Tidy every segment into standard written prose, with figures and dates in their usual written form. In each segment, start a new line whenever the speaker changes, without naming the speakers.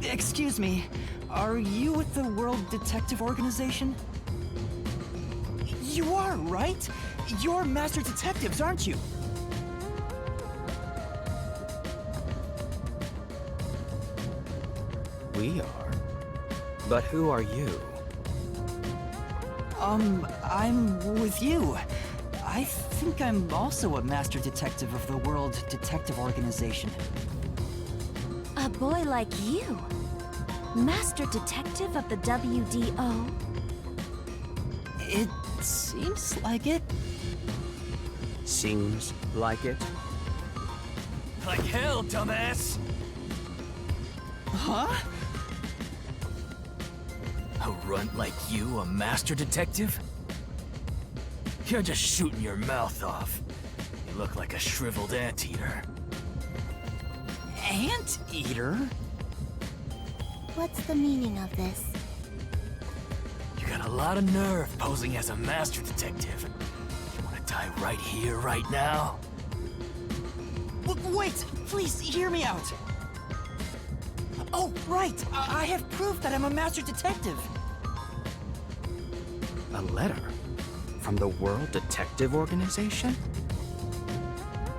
Excuse me, are you with the World Detective Organization? You are, right? You're master detectives, aren't you?
We are. But who are you?
I'm with you. I think I'm also a master detective of the World Detective Organization.
A boy like you? Master detective of the WDO?
It seems like it.
Seems like it?
Like hell, dumbass!
Huh?
A runt like you, a master detective? You're just shooting your mouth off. You look like a shriveled anteater.
Anteater?
What's the meaning of this?
You got a lot of nerve posing as a master detective. You wanna die right here, right now?
Wait, please hear me out. Oh, right. I have proof that I'm a master detective.
A letter? From the World Detective Organization?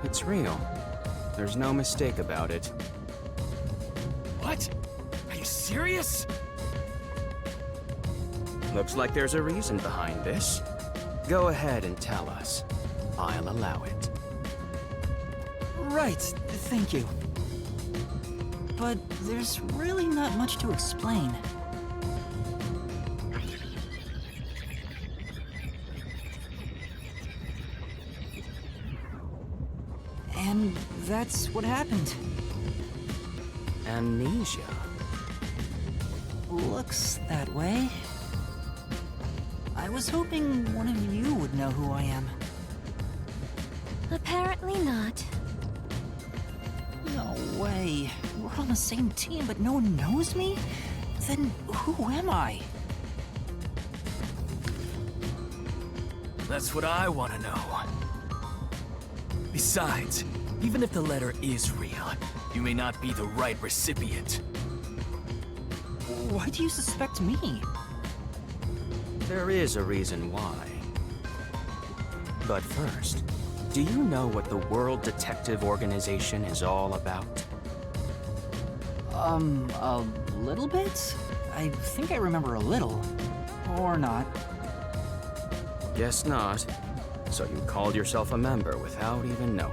It's real. There's no mistake about it.
What? Are you serious?
Looks like there's a reason behind this. Go ahead and tell us. I'll allow it.
Right, thank you. But there's really not much to explain. And that's what happened.
Amnesia?
Looks that way. I was hoping one of you would know who I am.
Apparently not.
No way. We're on the same team, but no one knows me? Then who am I?
That's what I want to know. Besides, even if the letter is real, you may not be the right recipient.
Why do you suspect me?
There is a reason why. But first, do you know what the World Detective Organization is all about?
A little bit? I think I remember a little. Or not.
Guess not. So you called yourself a member without even knowing.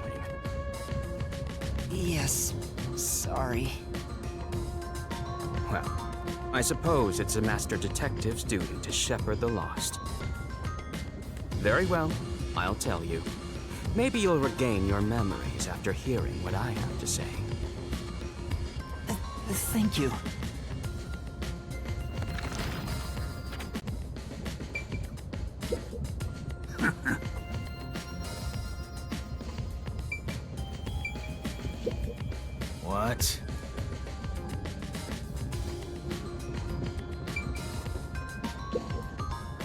Yes. Sorry.
Well, I suppose it's a master detective's duty to shepherd the lost. Very well, I'll tell you. Maybe you'll regain your memories after hearing what I have to say.
Thank you.
What?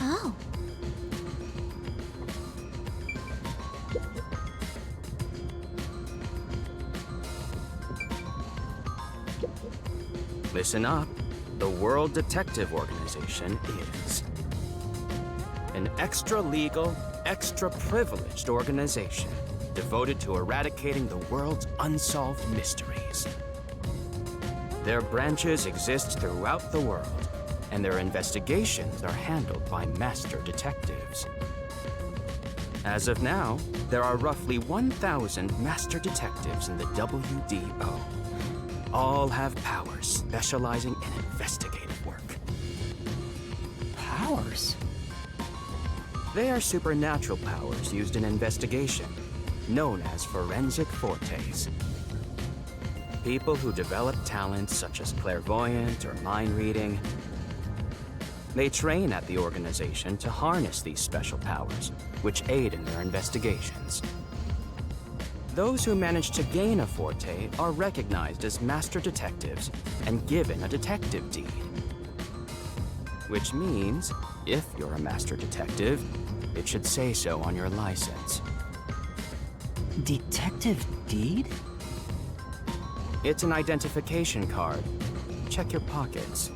Oh.
Listen up. The World Detective Organization is an extra-legal, extra-privileged organization devoted to eradicating the world's unsolved mysteries. Their branches exist throughout the world, and their investigations are handled by master detectives. As of now, there are roughly 1,000 master detectives in the WDO. All have powers specializing in investigative work.
Powers?
They are supernatural powers used in investigation, known as forensic fortes. People who develop talents such as clairvoyant or mind reading. They train at the organization to harness these special powers, which aid in their investigations. Those who manage to gain a forte are recognized as master detectives and given a detective deed. Which means, if you're a master detective, it should say so on your license.
Detective Deed?
It's an identification card. Check your pockets.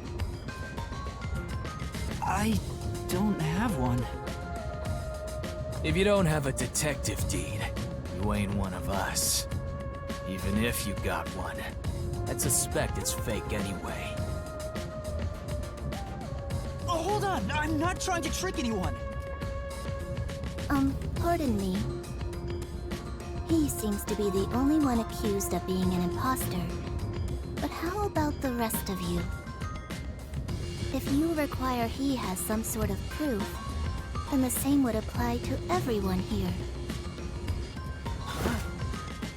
I don't have one.
If you don't have a detective deed, you ain't one of us. Even if you got one, I'd suspect it's fake anyway.
Oh, hold on! I'm not trying to trick anyone!
Pardon me. He seems to be the only one accused of being an imposter. But how about the rest of you? If you require he has some sort of proof, then the same would apply to everyone here.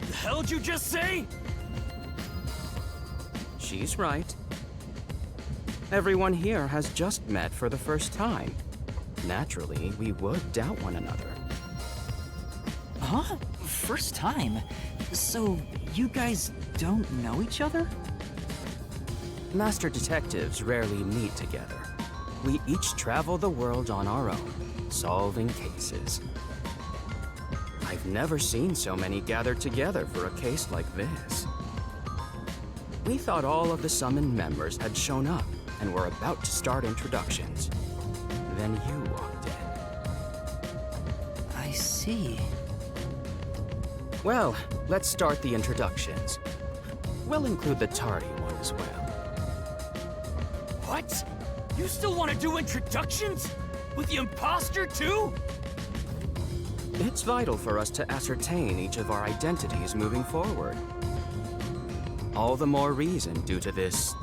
The hell'd you just say?
She's right. Everyone here has just met for the first time. Naturally, we would doubt one another.
Huh? First time? So, you guys don't know each other?
Master detectives rarely meet together. We each travel the world on our own, solving cases. I've never seen so many gathered together for a case like this. We thought all of the summoned members had shown up and were about to start introductions. Then you walked in.
I see.
Well, let's start the introductions. We'll include the tardy one as well.
What? You still want to do introductions? With the imposter too?
It's vital for us to ascertain each of our identities moving forward. All the more reason due to this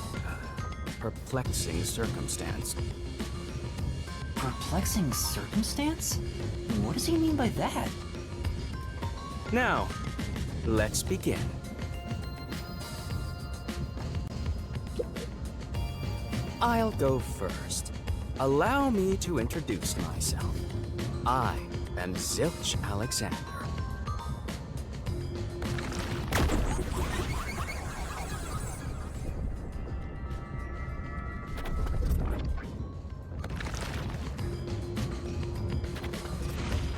perplexing circumstance.
Perplexing circumstance? What does he mean by that?
Now, let's begin. I'll go first. Allow me to introduce myself. I am Zilch Alexander.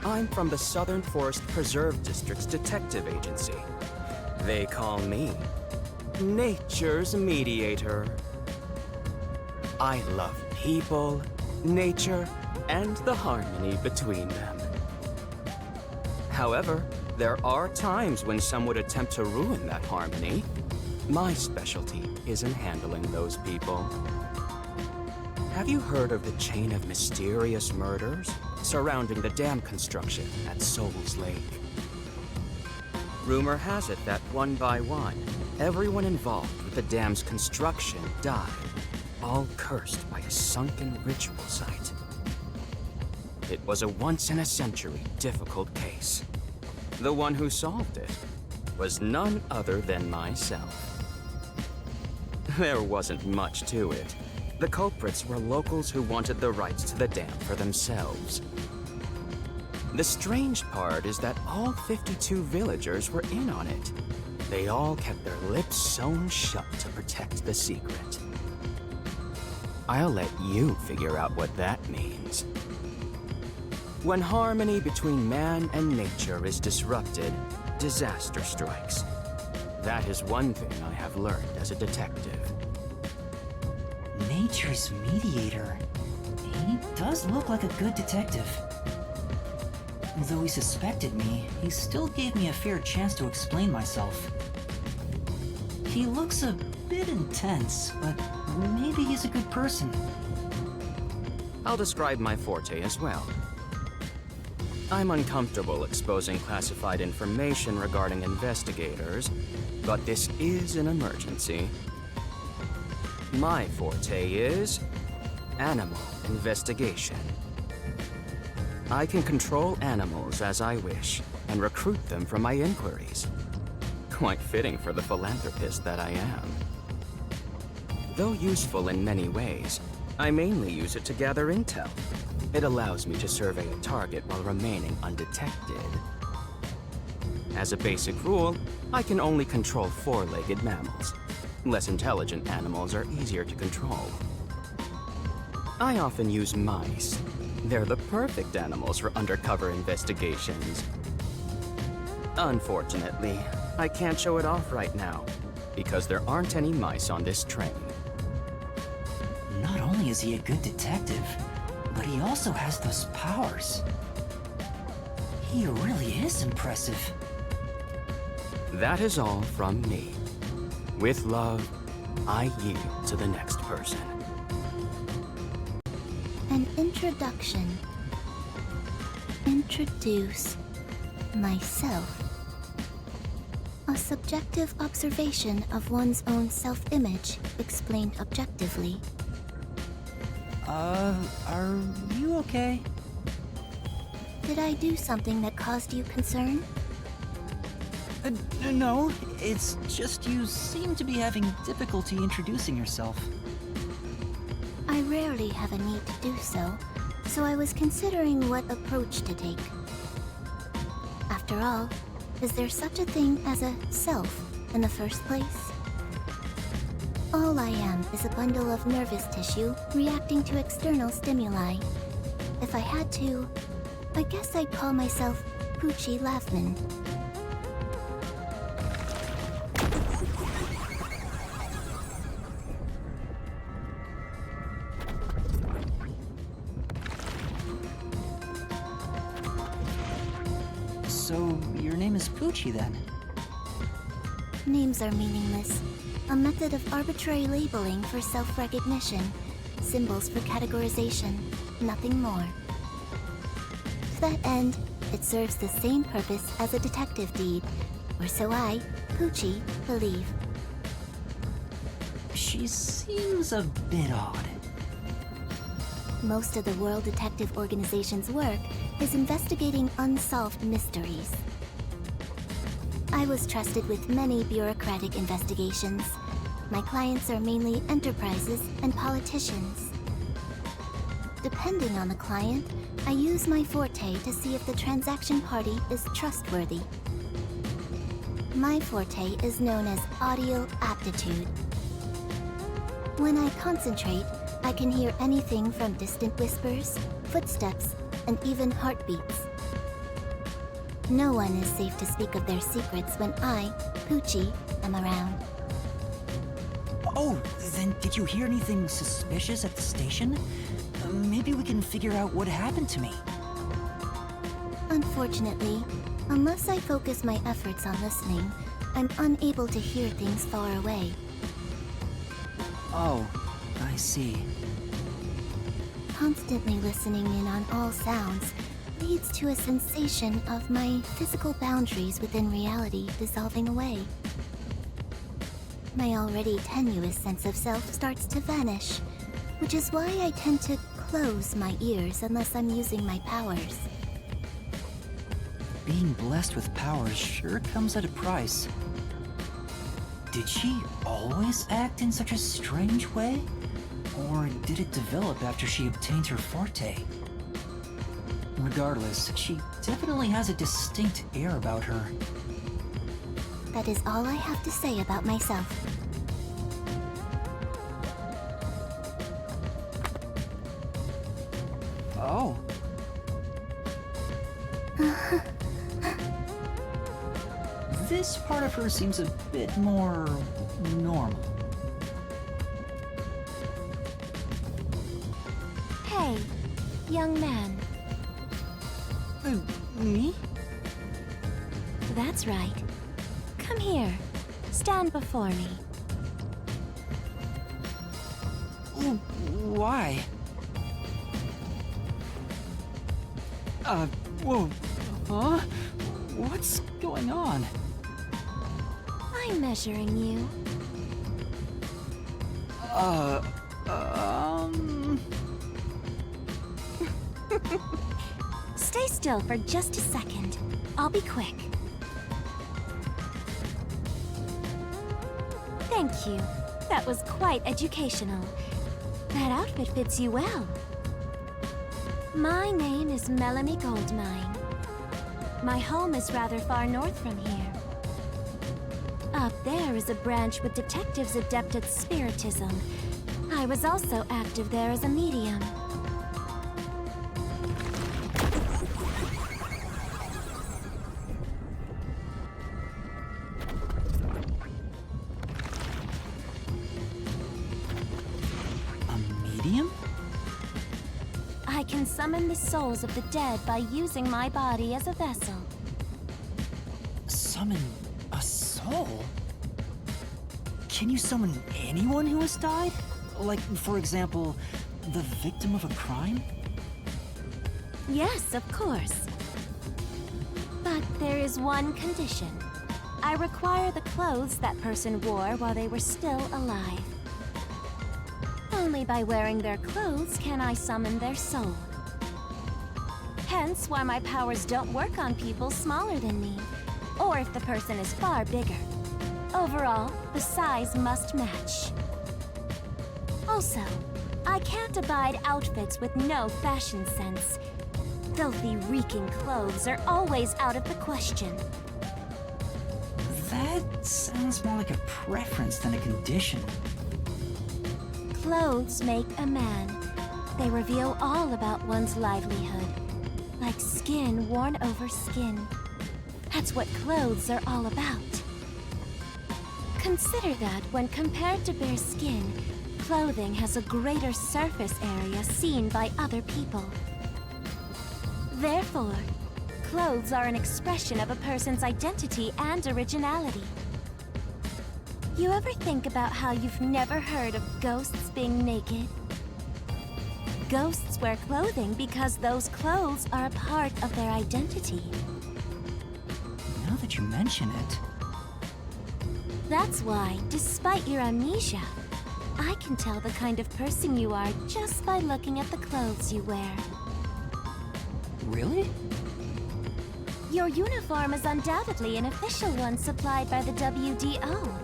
I'm from the Southern Forest Preserve District's detective agency. They call me Nature's Mediator. I love people, nature, and the harmony between them. However, there are times when some would attempt to ruin that harmony. My specialty is in handling those people. Have you heard of the chain of mysterious murders surrounding the dam construction at Soul's Lake? Rumor has it that one by one, everyone involved with the dam's construction died, all cursed by a sunken ritual site. It was a once-in-a-century difficult case. The one who solved it was none other than myself. There wasn't much to it. The culprits were locals who wanted the rights to the dam for themselves. The strange part is that all 52 villagers were in on it. They all kept their lips sewn shut to protect the secret. I'll let you figure out what that means. When harmony between man and nature is disrupted, disaster strikes. That is one thing I have learned as a detective.
Nature's mediator. He does look like a good detective. Though he suspected me, he still gave me a fair chance to explain myself. He looks a bit intense, but maybe he's a good person.
I'll describe my forte as well. I'm uncomfortable exposing classified information regarding investigators, but this is an emergency. My forte is animal investigation. I can control animals as I wish and recruit them for my inquiries. Quite fitting for the philanthropist that I am. Though useful in many ways, I mainly use it to gather intel. It allows me to survey a target while remaining undetected. As a basic rule, I can only control four-legged mammals. Less intelligent animals are easier to control. I often use mice. They're the perfect animals for undercover investigations. Unfortunately, I can't show it off right now, because there aren't any mice on this train.
Not only is he a good detective, but he also has those powers. He really is impressive.
That is all from me. With love, I yield to the next person.
An introduction. Introduce myself. A subjective observation of one's own self-image explained objectively.
Are you okay?
Did I do something that caused you concern?
No, it's just you seem to be having difficulty introducing yourself.
I rarely have a need to do so I was considering what approach to take. After all, is there such a thing as a self in the first place? All I am is a bundle of nervous tissue reacting to external stimuli. If I had to, I guess I'd call myself Poochie Lavman.
So, your name is Poochie then?
Names are meaningless. A method of arbitrary labeling for self-recognition. Symbols for categorization. Nothing more. To that end, it serves the same purpose as a detective deed. Or so I, Poochie, believe.
She seems a bit odd.
Most of the World Detective Organization's work is investigating unsolved mysteries. I was trusted with many bureaucratic investigations. My clients are mainly enterprises and politicians. Depending on the client, I use my forte to see if the transaction party is trustworthy. My forte is known as audio aptitude. When I concentrate, I can hear anything from distant whispers, footsteps, and even heartbeats. No one is safe to speak of their secrets when I, Poochie, am around.
Oh, then did you hear anything suspicious at the station? Maybe we can figure out what happened to me.
Unfortunately, unless I focus my efforts on listening, I'm unable to hear things far away.
Oh, I see.
Constantly listening in on all sounds leads to a sensation of my physical boundaries within reality dissolving away. My already tenuous sense of self starts to vanish, which is why I tend to close my ears unless I'm using my powers.
Being blessed with powers sure comes at a price. Did she always act in such a strange way? Or did it develop after she obtained her forte? Regardless, she definitely has a distinct air about her.
That is all I have to say about myself.
Oh. This part of her seems a bit more normal.
Hey, young man.
Me?
That's right. Come here. Stand before me.
Why? Whoa. Huh? What's going on?
I'm measuring you. Stay still for just a second. I'll be quick. Thank you. That was quite educational. That outfit fits you well. My name is Melanie Goldmine. My home is rather far north from here. Up there is a branch with detectives adept at spiritism. I was also active there as a medium. can summon the souls of the dead by using my body as a vessel.
Summon a soul? Can you summon anyone who has died? Like, for example, the victim of a crime?
Yes, of course. But there is one condition. I require the clothes that person wore while they were still alive. Only by wearing their clothes can I summon their soul. Hence why my powers don't work on people smaller than me, or if the person is far bigger. Overall, the size must match. Also, I can't abide outfits with no fashion sense. Filthy, reeking clothes are always out of the question.
That sounds more like a preference than a condition.
Clothes make a man. They reveal all about one's livelihood. Like skin worn over skin. That's what clothes are all about. Consider that when compared to bare skin, clothing has a greater surface area seen by other people. Therefore, clothes are an expression of a person's identity and originality. You ever think about how you've never heard of ghosts being naked? Ghosts wear clothing because those clothes are a part of their identity.
Now that you mention it...
That's why, despite your amnesia, I can tell the kind of person you are just by looking at the clothes you wear.
Really?
Your uniform is undoubtedly an official one supplied by the WDO.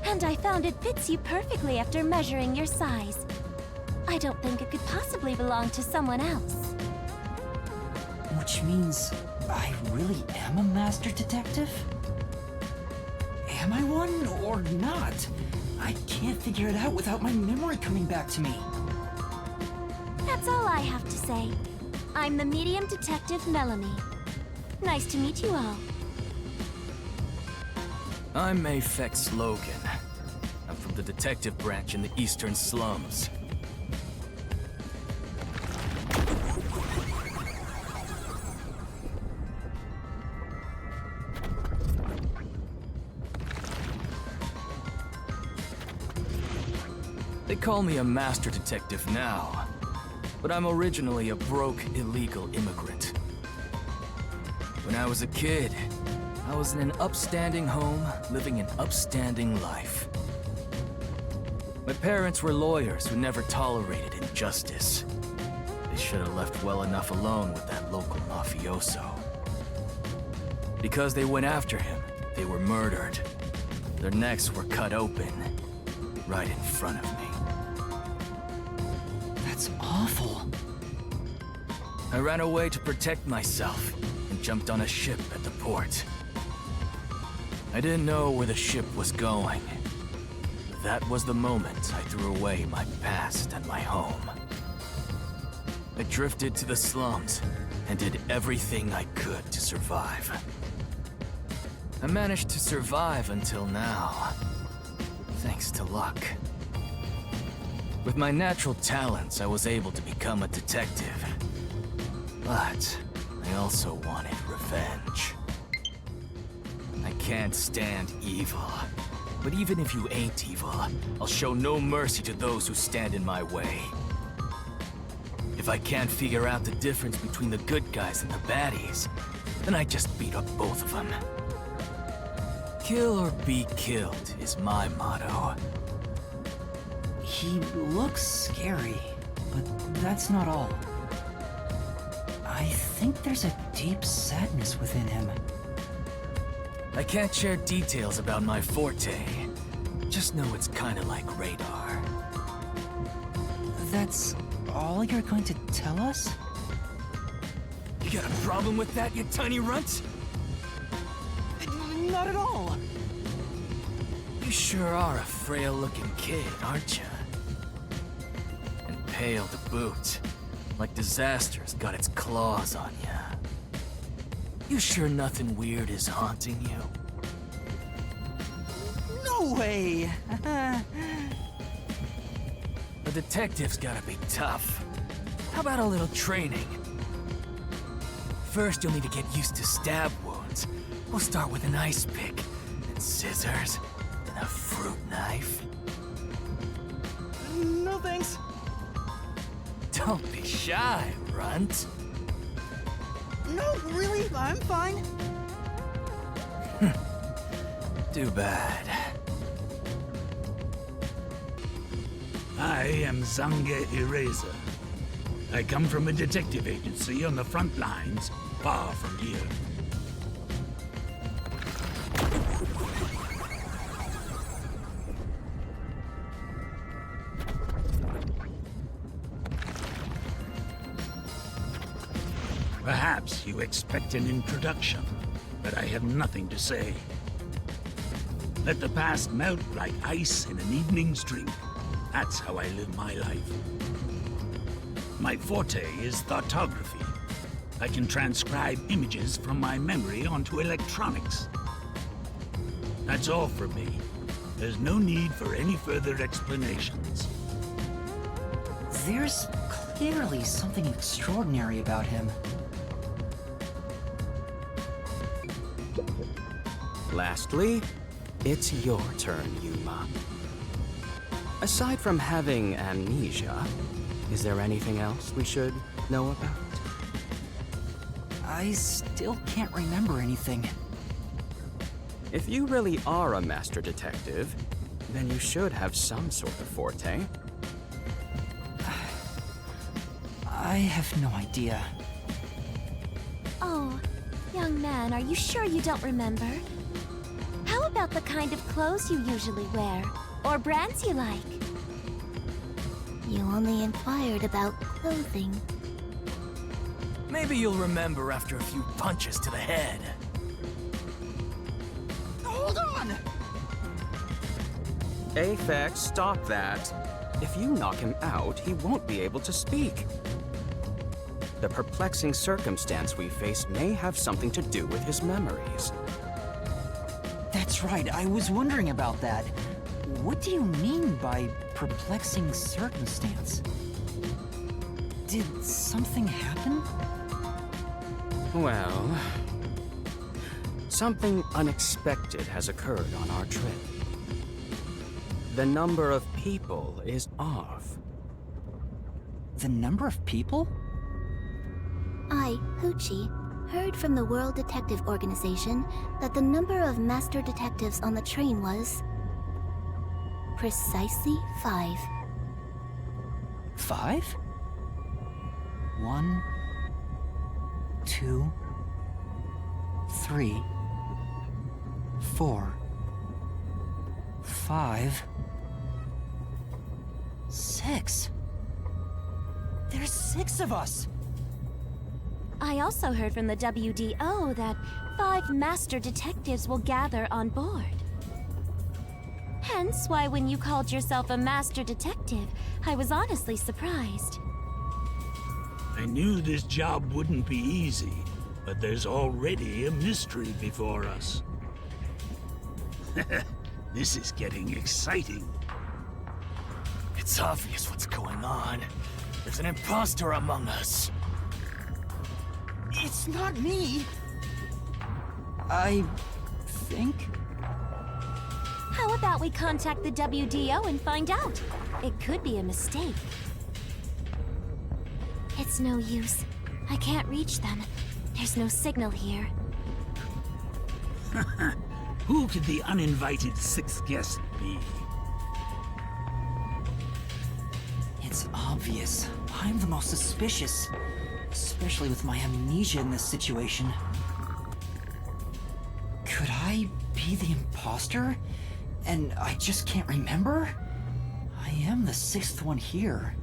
And I found it fits you perfectly after measuring your size. I don't think it could possibly belong to someone else.
Which means I really am a master detective? Am I one or not? I can't figure it out without my memory coming back to me.
That's all I have to say. I'm the medium detective Melanie. Nice to meet you all.
I'm Mayfex Logan. I'm from the detective branch in the eastern slums. They call me a master detective now, but I'm originally a broke, illegal immigrant. When I was a kid, I was in an upstanding home, living an upstanding life. My parents were lawyers who never tolerated injustice. They should have left well enough alone with that local mafioso. Because they went after him, they were murdered. Their necks were cut open, right in front of me.
That's awful.
I ran away to protect myself and jumped on a ship at the port. I didn't know where the ship was going. That was the moment I threw away my past and my home. I drifted to the slums and did everything I could to survive. I managed to survive until now, thanks to luck. With my natural talents, I was able to become a detective. But I also wanted revenge. I can't stand evil. But even if you ain't evil, I'll show no mercy to those who stand in my way. If I can't figure out the difference between the good guys and the baddies, then I just beat up both of them. Kill or be killed is my motto.
He looks scary, but that's not all. I think there's a deep sadness within him.
I can't share details about my forte. Just know it's kinda like radar.
That's all you're going to tell us?
You got a problem with that, you tiny runt?
Not at all.
You sure are a frail-looking kid, aren't you? And pale to boot. Like disaster's got its claws on you. You sure nothing weird is haunting you?
No way!
A detective's gotta be tough. How about a little training? First, you'll need to get used to stab wounds. We'll start with an ice pick, then scissors, then a fruit knife.
No thanks.
Don't be shy, Runt.
No, really, I'm fine.
Too bad.
I am Zanga Eraser. I come from a detective agency on the front lines, far from here. Perhaps you expect an introduction, but I have nothing to say. Let the past melt like ice in an evening's drink. That's how I live my life. My forte is thoughtography. I can transcribe images from my memory onto electronics. That's all from me. There's no need for any further explanations.
There's clearly something extraordinary about him.
Lastly, it's your turn, Yuma. Aside from having amnesia, is there anything else we should know about?
I still can't remember anything.
If you really are a master detective, then you should have some sort of forte.
I have no idea.
Oh, young man, are you sure you don't remember? How about the kind of clothes you usually wear? Or brands you like? You only inquired about clothing.
Maybe you'll remember after a few punches to the head.
Hold on!
Aphex, stop that. If you knock him out, he won't be able to speak. The perplexing circumstance we face may have something to do with his memories.
That's right, I was wondering about that. What do you mean by perplexing circumstance? Did something happen?
Well, something unexpected has occurred on our trip. The number of people is off.
The number of people?
I, Hoochie, heard from the World Detective Organization that the number of master detectives on the train was precisely 5.
5? 1, 2, 3, 4, 5, 6. There's 6 of us!
I also heard from the WDO that 5 master detectives will gather on board. Hence why when you called yourself a master detective, I was honestly surprised.
I knew this job wouldn't be easy, but there's already a mystery before us. This is getting exciting.
It's obvious what's going on. There's an imposter among us.
It's not me!
I think?
How about we contact the WDO and find out? It could be a mistake. It's no use. I can't reach them. There's no signal here.
Who could the uninvited 6th guest be?
It's obvious. I'm the most suspicious. Especially with my amnesia in this situation. Could I be the imposter? And I just can't remember? I am the 6th one here.